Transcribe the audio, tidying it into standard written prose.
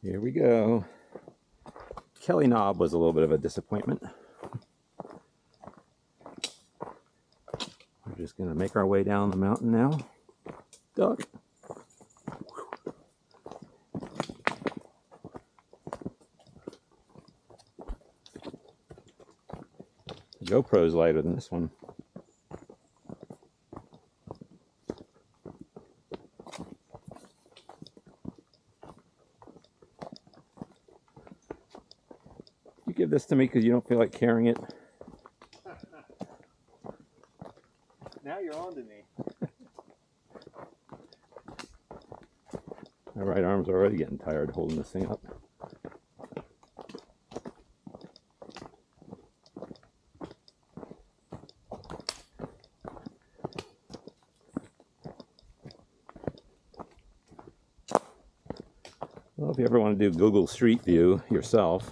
Here we go. Kelly Knob was a little bit of a disappointment. We're just going to make our way down the mountain now. Duck. The GoPro's lighter than this one. You give this to me because you don't feel like carrying it. Now you're on to me. My right arm's already getting tired holding this thing up. Well, if you ever want to do Google Street View yourself,